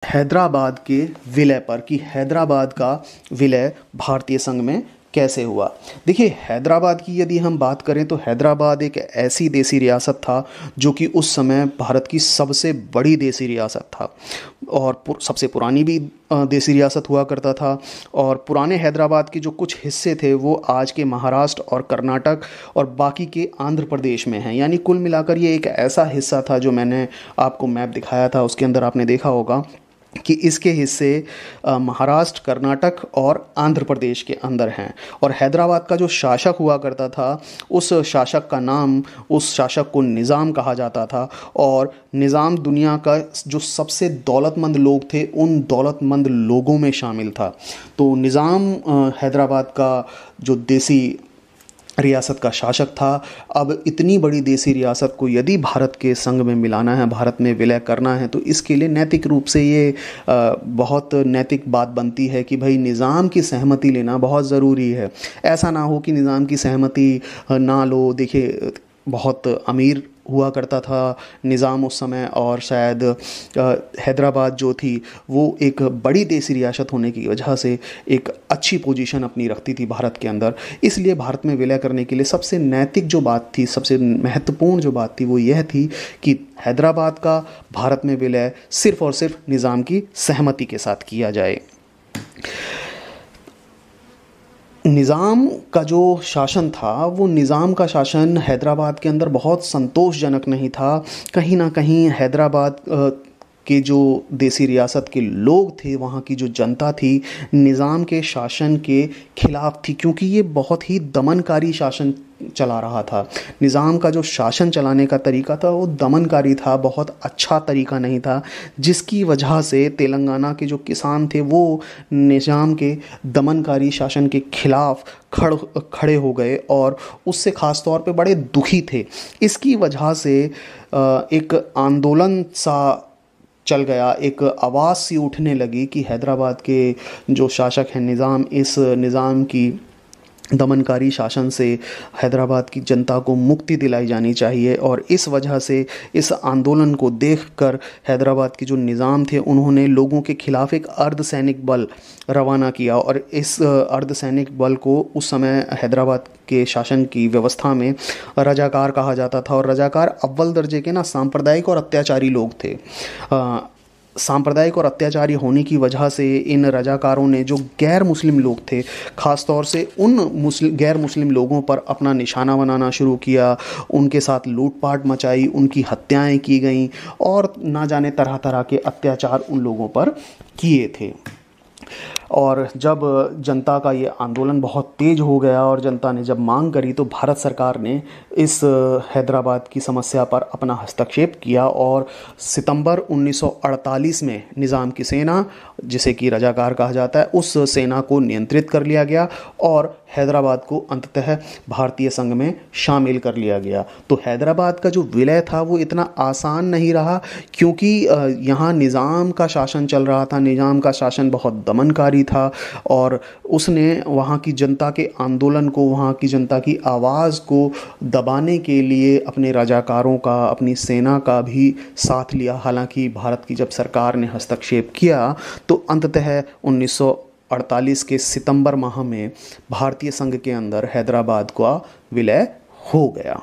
हैदराबाद के विलय पर कि हैदराबाद का विलय भारतीय संघ में कैसे हुआ। देखिए, हैदराबाद की यदि हम बात करें तो हैदराबाद एक ऐसी देसी रियासत था जो कि उस समय भारत की सबसे बड़ी देसी रियासत था और सबसे पुरानी भी देसी रियासत हुआ करता था। और पुराने हैदराबाद के जो कुछ हिस्से थे वो आज के महाराष्ट्र और कर्नाटक और बाकी के आंध्र प्रदेश में हैं। यानी कुल मिलाकर ये एक ऐसा हिस्सा था, जो मैंने आपको मैप दिखाया था उसके अंदर आपने देखा होगा कि इसके हिस्से महाराष्ट्र, कर्नाटक और आंध्र प्रदेश के अंदर हैं। और हैदराबाद का जो शासक हुआ करता था, उस शासक का नाम, उस शासक को निज़ाम कहा जाता था। और निज़ाम दुनिया का जो सबसे दौलतमंद लोग थे उन दौलतमंद लोगों में शामिल था। तो निज़ाम हैदराबाद का जो देसी रियासत का शासक था। अब इतनी बड़ी देसी रियासत को यदि भारत के संग में मिलाना है, भारत में विलय करना है, तो इसके लिए नैतिक रूप से ये बहुत नैतिक बात बनती है कि भाई निज़ाम की सहमति लेना बहुत ज़रूरी है। ऐसा ना हो कि निज़ाम की सहमति ना लो। देखिए, बहुत अमीर हुआ करता था निज़ाम उस समय, और शायद हैदराबाद जो थी वो एक बड़ी देसी रियासत होने की वजह से एक अच्छी पोजीशन अपनी रखती थी भारत के अंदर। इसलिए भारत में विलय करने के लिए सबसे नैतिक जो बात थी, सबसे महत्वपूर्ण जो बात थी, वो यह थी कि हैदराबाद का भारत में विलय सिर्फ़ और सिर्फ निज़ाम की सहमति के साथ किया जाए। निज़ाम का जो शासन था, वो निज़ाम का शासन हैदराबाद के अंदर बहुत संतोषजनक नहीं था। कहीं ना कहीं हैदराबाद के जो देसी रियासत के लोग थे, वहाँ की जो जनता थी, निज़ाम के शासन के खिलाफ़ थी, क्योंकि ये बहुत ही दमनकारी शासन चला रहा था। निज़ाम का जो शासन चलाने का तरीका था वो दमनकारी था, बहुत अच्छा तरीका नहीं था, जिसकी वजह से तेलंगाना के जो किसान थे वो निज़ाम के दमनकारी शासन के खिलाफ़ खड़े हो गए और उससे ख़ास तौर पे बड़े दुखी थे। इसकी वजह से एक आंदोलन सा चल गया, एक आवाज़ सी उठने लगी कि हैदराबाद के जो शासक हैं निज़ाम, इस निज़ाम की दमनकारी शासन से हैदराबाद की जनता को मुक्ति दिलाई जानी चाहिए। और इस वजह से इस आंदोलन को देखकर हैदराबाद के जो निज़ाम थे उन्होंने लोगों के खिलाफ़ एक अर्धसैनिक बल रवाना किया। और इस अर्धसैनिक बल को उस समय हैदराबाद के शासन की व्यवस्था में रजाकार कहा जाता था। और रजाकार अव्वल दर्जे के सांप्रदायिक और अत्याचारी लोग थे। सांप्रदायिक और अत्याचारी होने की वजह से इन रजाकारों ने जो गैर मुस्लिम लोग थे, ख़ास तौर से उन गैर मुस्लिम लोगों पर अपना निशाना बनाना शुरू किया, उनके साथ लूटपाट मचाई, उनकी हत्याएं की गईं और ना जाने तरह तरह के अत्याचार उन लोगों पर किए थे। और जब जनता का ये आंदोलन बहुत तेज़ हो गया और जनता ने जब मांग करी, तो भारत सरकार ने इस हैदराबाद की समस्या पर अपना हस्तक्षेप किया और सितंबर 1948 में निज़ाम की सेना, जिसे कि रजाकार कहा जाता है, उस सेना को नियंत्रित कर लिया गया और हैदराबाद को अंततः भारतीय संघ में शामिल कर लिया गया। तो हैदराबाद का जो विलय था वो इतना आसान नहीं रहा, क्योंकि यहाँ निज़ाम का शासन चल रहा था। निज़ाम का शासन बहुत दमनकारी था और उसने वहाँ की जनता के आंदोलन को, वहाँ की जनता की आवाज़ को दबाने के लिए अपने रजाकारों का, अपनी सेना का भी साथ लिया। हालांकि भारत की जब सरकार ने हस्तक्षेप किया तो अंततः 1948 के सितंबर माह में भारतीय संघ के अंदर हैदराबाद का विलय हो गया।